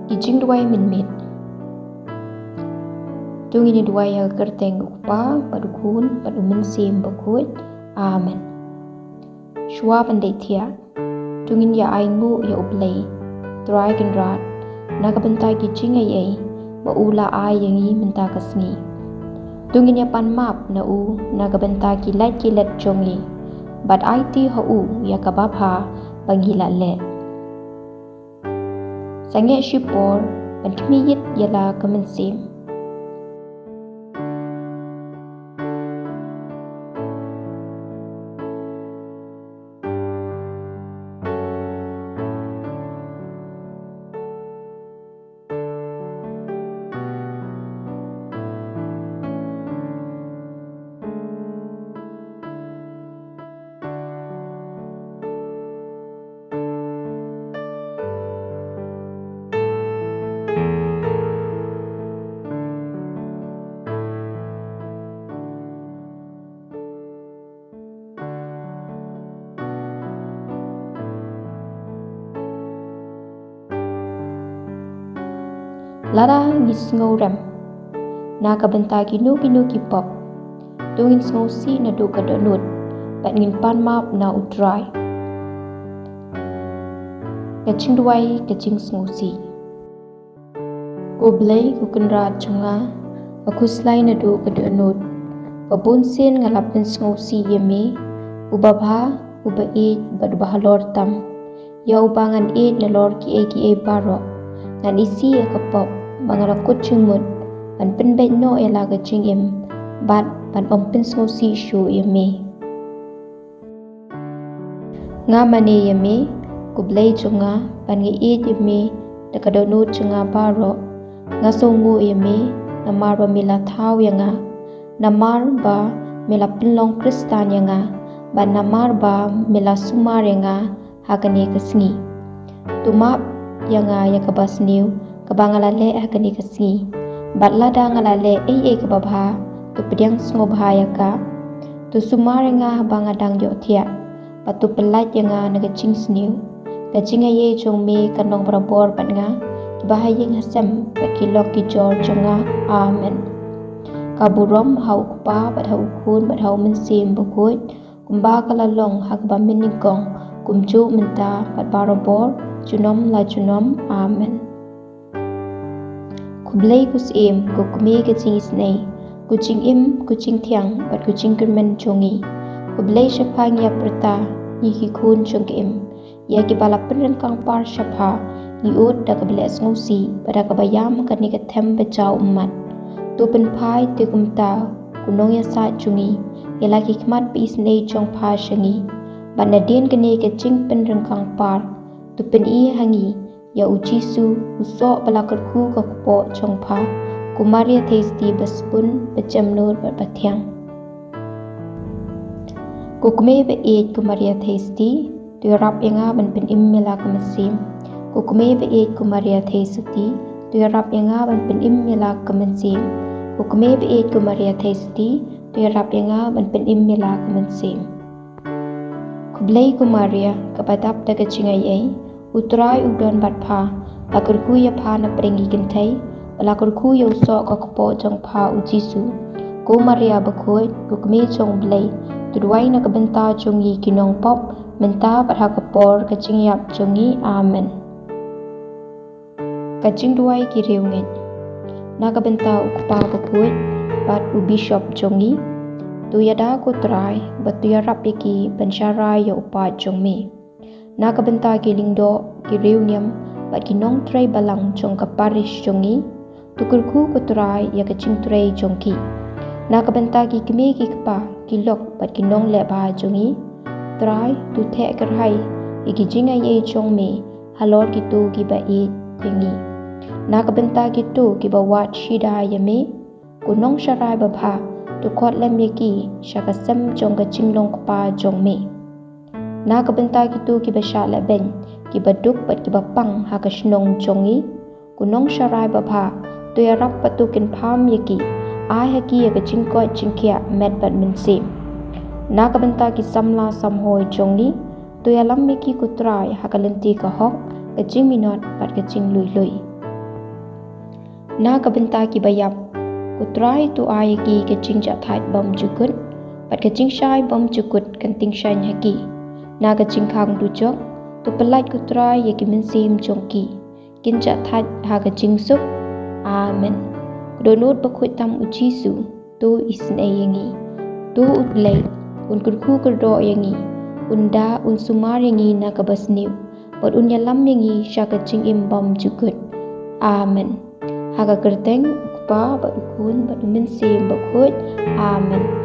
ki jingduwai mynmiet. Tungin duwai ha kerteng upa padukun padumen sim bakut. Amen. Shua pandai tia. Tungin ya aingu ya Blei. Try genrat. Naga bentai ki jingai ai. Ba ula ai yangi menta kasngi. Tungin ya pan map na u naga bentai ki let jongi. Bad ai ti ha u ya kabab ha bangila le. Sange shipor ban kmiyit yala kemensim. Lara ngis ngau rem. Naga bentai ki nu ki pop. Tungin ngau si na do kadonut. Bat ngin pan map na utrai. Kacing duai kacing ngau si. Ko Blei ku kenrat jongnga. Aku selai na do kadonut. Babun sin ngalapin ngau si yeme. Ubabha uba ieid bad bahalor tam. Ya ubangan ieid na lor ki e barok. Ngan isi ya kapop. Bangalakut cumut, ban penbet no elaga cingim, bat ban ompin ngausi shu yame. Nga mane yame, ku Blei jongnga, ban ngi ieid yame, dekadonut jongnga baro, nga songu yame, namar ba mila thau yanga, namar ba mila pinlong kristan yanga, ban namar ba mila sumar yanga, hakane kesngi. Tumap yanga yakabas niu, kabangalale hakani kasngi. Batlada ngalale kababha tu pediang ngobha yaka. Tu sumarenga bangadang yotia. Patu pelat yanga nagacing sniu. Kacing aye jongme kanong berabor batnga. Kibahayeng hasem pakilok kijor jonga. Amen. Kaburom hau kupa bat hau kun bat hau mensim bukut. Kumba kalalong hakba meningkong. Kumju menta bat barabor. Junom la junom. Amen. Blei kusim ku kumi kacing isnei, kucing im kucing tiang bat kucing kermen jongi. Ku Blei syapang ya perta ni kun jong im. Ya ki bala penrengkang par syapha ni ud da ka blek ngosi pada ka bayam ka ni ka them bejau umat. Tu penpai te kumta kunong ya sa jongi. Ya laki kmat bi isnei jong pa syangi. Bat nadien kene kacing penrengkang par. Tu pen I hangi. Ya ujisu usok balakarku ka kupo chongpa kumaria testi baspun bejamnur batbathyang kukume be ieid kumaria testi tuyarap yanga ban pen immela kamasim kukume be ieid kumaria testi tuyarap yanga ban pen immela kamasim kukume be ieid kumaria testi tuyarap yanga ban pen immela kamasim kublei kumaria kapadap daga cingai ai utrai udon batpha lakurku ya pha na prengi kintai lakurku ya usok ka kupo jong pha ujisu ko maria bakhoi kukme jong Blei tudwai na kabenta jongi kinong pop menta patha kapor kachingyap jongi. Amen. Kaching duai ki reungit na kabenta ukpa bakhoi bat u bishop jongi tu yada ko trai bat tu ya rapiki bansarai ya upa jongme. Na kabenta ki lingdo ki reunium bat ki nong tray balang jong ka parish jongi tukurku ko trai ya kaching tray jongki. Na kabenta ki kme ki kpa ki lok bat ki nong le ba jongi trai tu the karhai ki jinga ye jongme halor ki tu ki ba e tingi. Na kabenta ki tu ki ba wat shida yame kunong sharai ba bha tu khot lem ye ki shakasam jong ka chinglong kpa jongme. Na kabenta gitu ki basha la ben ki baduk bat ki bapang ha ka shnong jongi kunong sharai babha tu ya rap patukin pham yaki ai ha ki ka chingko chingkia met bat mensi na kabenta ki samla samhoi jongi tu ya lam ki kutrai ha ka lenti ka hok ka ching minot bat ka ching lui lui Na ka benta ki bayap. Ku try tu ai ki ke jing ja thait bom jukut. Pat ke jing shai bom jukut kan ting shai haki. Na ka jing khang du jok. Tu pelait ku try ye ki min sim jong ki. Kin ja thait ha ka jing sup. Amen. Donut bakhuit tam u Jisu. Tu isin e yengi. Tu ut Blei. Un kurku kerdo yengi. Unda un sumar yengi na ka basniu. Pat un yalam yengi sya ka jing im bom jukut. Amen. Haga kerteng ukpa bat ukun bat min sim bakhuit. Amen.